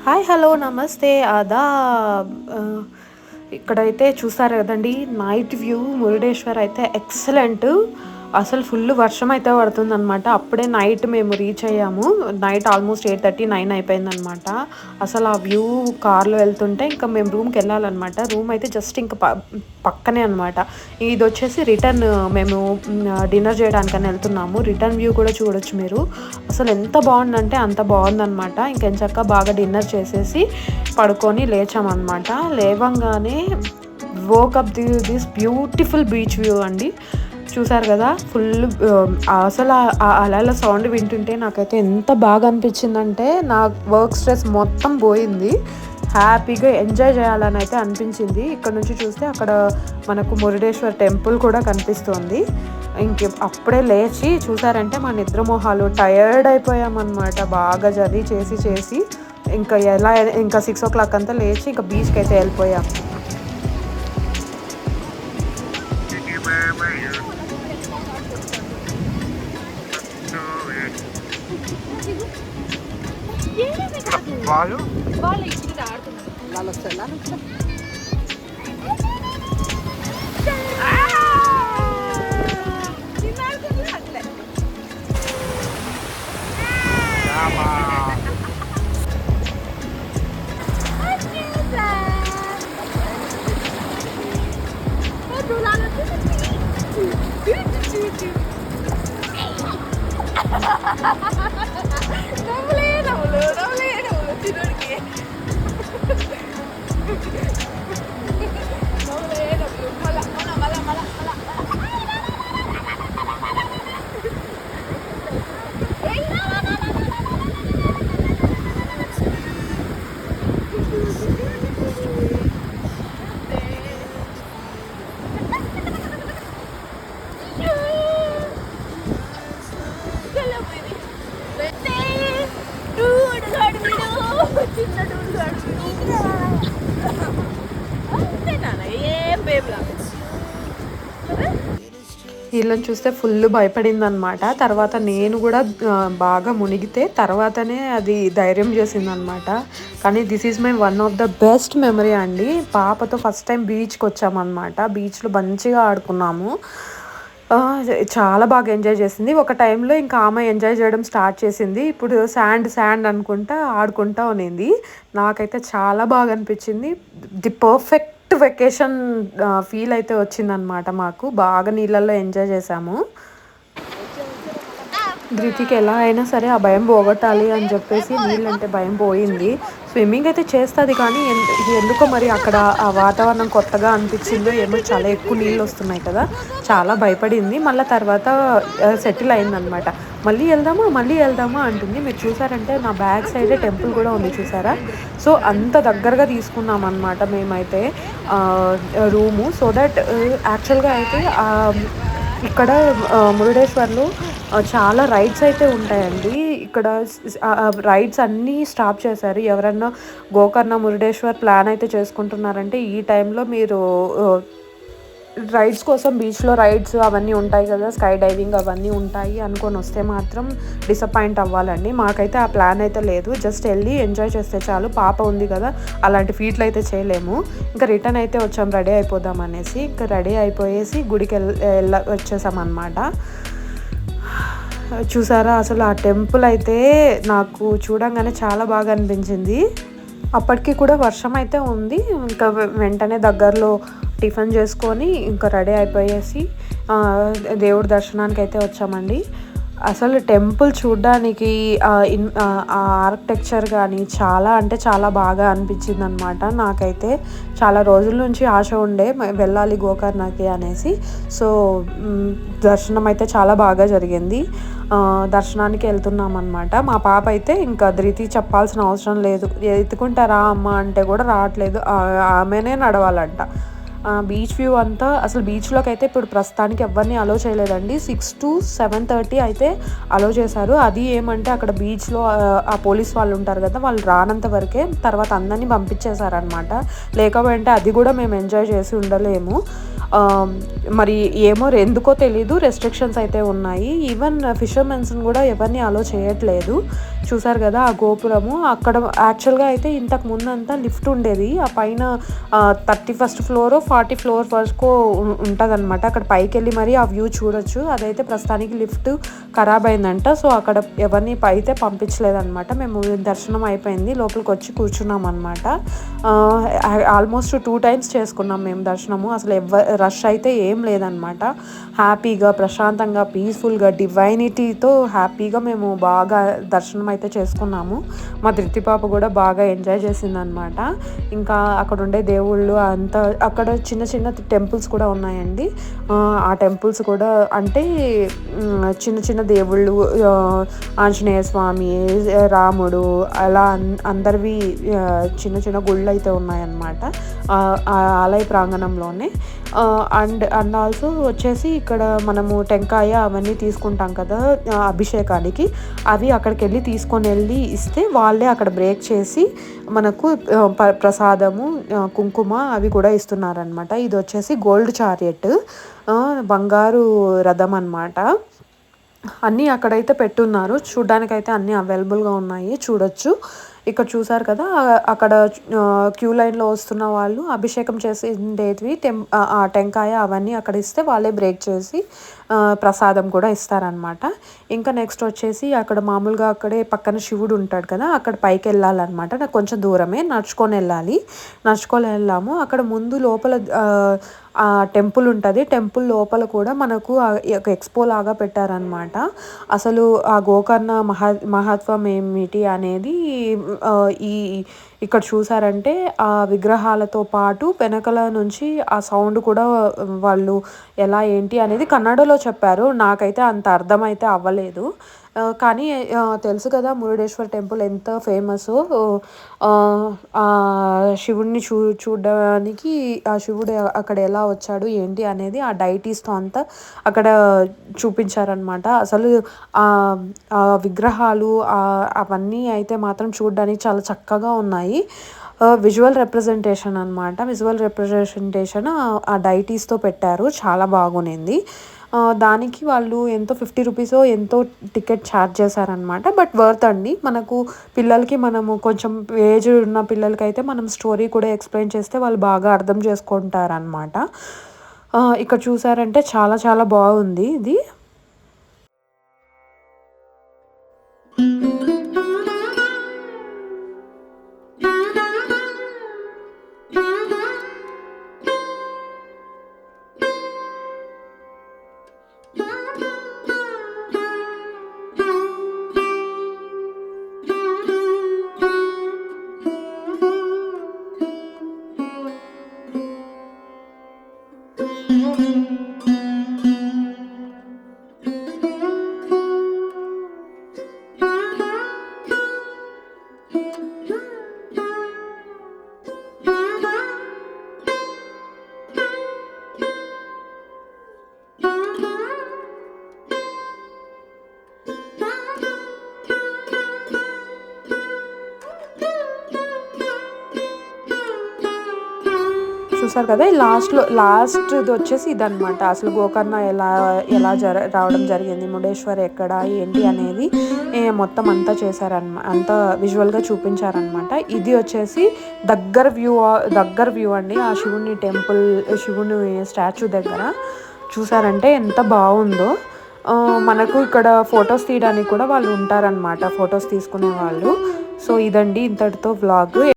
Hi hello నమస్తే ఆదాబ్. ఇక్కడైతే చూసారు కదండి, నైట్ వ్యూ మురుడేశ్వర్ అయితే ఎక్సలెంట్. అసలు ఫుల్ వర్షం అయితే పడుతుందనమాట. అప్పుడే నైట్ మేము రీచ్ అయ్యాము. నైట్ ఆల్మోస్ట్ 8:30, 9 అయిపోయిందనమాట. అసలు ఆ వ్యూ కార్లో వెళ్తుంటే ఇంకా మేము రూమ్కి వెళ్ళాలన్నమాట. రూమ్ అయితే జస్ట్ ఇంకా పక్కనే అనమాట. ఇది వచ్చేసి రిటర్న్ మేము డిన్నర్ చేయడానికని వెళ్తున్నాము. రిటర్న్ వ్యూ కూడా చూడొచ్చు మీరు. అసలు ఎంత బాగుందంటే అంత బాగుందనమాట. ఇంకెంచక్క బాగా డిన్నర్ చేసేసి పడుకొని లేచామన్నమాట. లేవంగానే woke up this beautiful beach view అండి. చూసారు కదా, ఫుల్ అసలు ఆ అలల సౌండ్ వింటుంటే నాకైతే ఎంత బాగా అనిపించిందంటే నా వర్క్ స్ట్రెస్ మొత్తం పోయింది. హ్యాపీగా ఎంజాయ్ చేయాలని అయితే అనిపించింది. ఇక్కడ నుంచి చూస్తే అక్కడ మనకు మురుడేశ్వర్ టెంపుల్ కూడా కనిపిస్తుంది. అప్పుడే లేచి చూసారంటే మా నిద్ర మొహాలు టయర్డ్ అయిపోయామన్నమాట. బాగా జర్నీ చేసి ఇంకా 6 o'clock అంతా లేచి ఇంకా బీచ్కి అయితే వెళ్ళిపోయాం. వీళ్ళని చూస్తే ఫుల్ భయపడింది అనమాట. తర్వాత నేను కూడా బాగా మునిగితే తర్వాతనే అది ధైర్యం చేసింది అనమాట. కానీ this is my one of the best memory అండి. పాపతో ఫస్ట్ టైం బీచ్కి వచ్చామన్నమాట. బీచ్లో మంచిగా ఆడుకున్నాము. చాలా బాగా ఎంజాయ్ చేసింది. ఒక టైంలో ఇంకా ఆమె ఎంజాయ్ చేయడం స్టార్ట్ చేసింది. ఇప్పుడు శాండ్ అనుకుంటా ఆడుకుంటా ఉన్నింది. నాకైతే చాలా బాగా అనిపించింది. ది పర్ఫెక్ట్ వెకేషన్ ఫీల్ అయితే వచ్చిందనమాట. మాకు బాగా నీళ్ళల్లో ఎంజాయ్ చేసాము. ధృతికి ఎలా అయినా సరే ఆ భయం పోగొట్టాలి అని చెప్పేసి నీళ్ళంటే భయం పోయింది. స్విమ్మింగ్ అయితే చేస్తుంది, కానీ ఎందుకో మరి అక్కడ ఆ వాతావరణం కొత్తగా అనిపించిందో ఏమో, చాలా ఎక్కువ నీళ్ళు వస్తున్నాయి కదా, చాలా భయపడింది. మళ్ళీ తర్వాత సెటిల్ అయిందనమాట. మళ్ళీ వెళ్దామా అంటుంది. మీరు చూసారంటే నా బ్యాక్ సైడే టెంపుల్ కూడా ఉంది, చూసారా. సో అంత దగ్గరగా తీసుకున్నాం అనమాట మేమైతే రూము. సో దట్ యాక్చువల్గా అయితే ఇక్కడ మురుడేశ్వర్లో చాలా రైడ్స్ అయితే ఉంటాయండి. ఇక్కడ రైడ్స్ అన్నీ స్టాప్ చేశారు. ఎవరన్నా గోకర్ణ మురుడేశ్వర్ ప్లాన్ అయితే చేసుకుంటున్నారంటే ఈ టైంలో మీరు రైడ్స్ కోసం బీచ్లో రైడ్స్ అవన్నీ ఉంటాయి కదా, స్కై డైవింగ్ అవన్నీ ఉంటాయి అనుకొని వస్తే మాత్రం డిసప్పాయింట్ అవ్వాలండి. మాకైతే ఆ ప్లాన్ అయితే లేదు. జస్ట్ వెళ్ళి ఎంజాయ్ చేస్తే చాలు. పాప ఉంది కదా, అలాంటి ఫీట్లు అయితే చేయలేము. ఇంకా రిటర్న్ అయితే వచ్చాం రెడీ అయిపోదాం అనేసి. ఇంకా రెడీ అయిపోయేసి గుడికి వచ్చేసామన్నమాట. చూసారా, అసలు ఆ టెంపుల్ అయితే నాకు చూడంగానే చాలా బాగా అనిపించింది. అప్పటికి కూడా వర్షం అయితే ఉంది. ఇంకా వెంటనే దగ్గరలో టిఫిన్ చేసుకొని ఇంకా రెడీ అయిపోయేసి దేవుడి దర్శనానికి అయితే వచ్చామండి. అసలు టెంపుల్ చూడ్డానికి ఆ ఆర్కిటెక్చర్ కానీ చాలా అంటే చాలా బాగా అనిపించింది అనమాట. నాకైతే చాలా రోజుల నుంచి ఆశ ఉండే వెళ్ళాలి గోకర్ణకి అనేసి. సో దర్శనం అయితే చాలా బాగా జరిగింది. దర్శనానికి వెళ్తున్నాం అనమాట. మా పాప అయితే ఇంకా ధృతి చెప్పాల్సిన అవసరం లేదు, ఎత్తుకుంటారా అమ్మ అంటే కూడా రావట్లేదు, ఆమెనే నడవాలంట. బీచ్ వ్యూ అంతా అసలు బీచ్లోకి అయితే ఇప్పుడు ప్రస్తుతానికి ఎవరిని అలో చేయలేదండి. 6 to 7:30 అయితే అలో చేశారు. అది ఏమంటే అక్కడ బీచ్లో ఆ పోలీస్ వాళ్ళు ఉంటారు కదా, వాళ్ళు రానంత వరకే, తర్వాత అందరినీ పంపించేశారనమాట. లేకపోతే అది కూడా మేము ఎంజాయ్ చేసి ఉండలేము. మరి ఏమో ఎందుకో తెలీదు, రెస్ట్రిక్షన్స్ అయితే ఉన్నాయి. ఈవెన్ ఫిషర్మెన్స్ని కూడా ఎవరిని అలో చేయట్లేదు. చూసారు కదా ఆ గోపురము, అక్కడ యాక్చువల్గా అయితే ఇంతకు ముందంతా లిఫ్ట్ ఉండేది. ఆ పైన 31st floor 40 floor వరకు ఉంటుంది అనమాట. అక్కడ పైకి వెళ్ళి మరి ఆ వ్యూ చూడొచ్చు. అదైతే ప్రస్తుతానికి లిఫ్ట్ ఖరాబ్ అయిందంట. సో అక్కడ ఎవరిని అయితే పంపించలేదన్నమాట. మేము దర్శనం అయిపోయింది, లోపలికి వచ్చి కూర్చున్నాం అనమాట. ఆల్మోస్ట్ 2 times చేసుకున్నాం మేము దర్శనము. అసలు రష్ అయితే ఏం లేదనమాట. హ్యాపీగా, ప్రశాంతంగా, పీస్ఫుల్గా, డివైనిటీతో హ్యాపీగా మేము బాగా దర్శనం అయితే చేసుకున్నాము. మా ధృతి పాప కూడా బాగా ఎంజాయ్ చేసిందనమాట. ఇంకా అక్కడ ఉండే దేవుళ్ళు అంతా, అక్కడ చిన్న చిన్న టెంపుల్స్ కూడా ఉన్నాయండి. ఆ టెంపుల్స్ కూడా అంటే చిన్న చిన్న దేవుళ్ళు, ఆంజనేయ స్వామి, రాముడు, అలా అందరివి చిన్న చిన్న గుళ్ళు అయితే ఉన్నాయన్నమాట ఆ ఆలయ ప్రాంగణంలోనే. అండ్ ఆల్సో వచ్చేసి ఇక్కడ మనము టెంకాయ అవన్నీ తీసుకుంటాం కదా అభిషేకానికి, అవి అక్కడికి వెళ్ళి తీసుకొని వెళ్ళి ఇస్తే వాళ్ళే అక్కడ బ్రేక్ చేసి మనకు ప్రసాదము, కుంకుమ అవి కూడా ఇస్తున్నారనమాట. ఇది వచ్చేసి గోల్డ్ చారియట్, బంగారు రథం అన్నమాట. అన్నీ అక్కడైతే పెట్టున్నారు. చూడ్డానికైతే అన్నీ అవైలబుల్గా ఉన్నాయి, చూడొచ్చు. ఇక్కడ చూసారు కదా అక్కడ క్యూ లైన్లో వస్తున్న వాళ్ళు అభిషేకం చేసేవి ఆ టెంకాయ అవన్నీ అక్కడ ఇస్తే వాళ్ళే బ్రేక్ చేసి ప్రసాదం కూడా ఇస్తారనమాట. ఇంకా నెక్స్ట్ వచ్చేసి అక్కడ మామూలుగా అక్కడే పక్కన శివుడు ఉంటాడు కదా, అక్కడ పైకి వెళ్ళాలన్నమాట. నాకు కొంచెం దూరమే, నడుచుకొని వెళ్ళాము. అక్కడ ముందు లోపల ఆ టెంపుల్ ఉంటుంది. టెంపుల్ లోపల కూడా మనకు ఒక ఎక్స్పో లాగా పెట్టారనమాట. అసలు ఆ గోకర్ణ మహత్వం ఏమిటి అనేది ఇక్కడ చూసారంటే ఆ విగ్రహాలతో పాటు వెనకల నుంచి ఆ సౌండ్ కూడా వాళ్ళు ఎలా ఏంటి అనేది కన్నడలో చెప్పారు. నాకైతే అంత అర్థమైతే అవ్వలేదు. కానీ తెలుసు కదా మురుడేశ్వర్ టెంపుల్ ఎంత ఫేమస్. శివుడిని చూడడానికి ఆ శివుడు అక్కడ ఎలా వచ్చాడు ఏంటి అనేది ఆ డైటీస్తో అంతా అక్కడ చూపించారనమాట. అసలు ఆ విగ్రహాలు అవన్నీ అయితే మాత్రం చూడడానికి చాలా చక్కగా ఉన్నాయి. విజువల్ రిప్రజెంటేషన్ ఆ డైటీస్తో పెట్టారు, చాలా బాగునింది. దానికి వాళ్ళు ఎంతో 50 rupees ఎంతో టికెట్ ఛార్జ్ చేశారనమాట. బట్ వర్త్ అండి. మనకు పిల్లలకి, మనము కొంచెం ఏజ్ ఉన్న పిల్లలకి అయితే మనం స్టోరీ కూడా ఎక్స్ప్లెయిన్ చేస్తే వాళ్ళు బాగా అర్థం చేసుకుంటారనమాట. ఇక్కడ చూసారంటే చాలా చాలా బాగుంది ఇది. చూసారు కదా లాస్ట్ది వచ్చేసి ఇదనమాట. అసలు గోకర్ణ ఎలా రావడం జరిగింది, మురుడేశ్వర్ ఎక్కడ ఏంటి అనేది మొత్తం అంతా అంతా విజువల్గా చూపించారనమాట. ఇది వచ్చేసి దగ్గర వ్యూ అండి. ఆ శివుని స్టాచ్యూ దగ్గర చూసారంటే ఎంత బాగుందో. మనకు ఇక్కడ ఫొటోస్ తీయడానికి కూడా వాళ్ళు ఉంటారనమాట, ఫొటోస్ తీసుకునే వాళ్ళు. సో ఇదండి ఇంతటితో వ్లాగ్.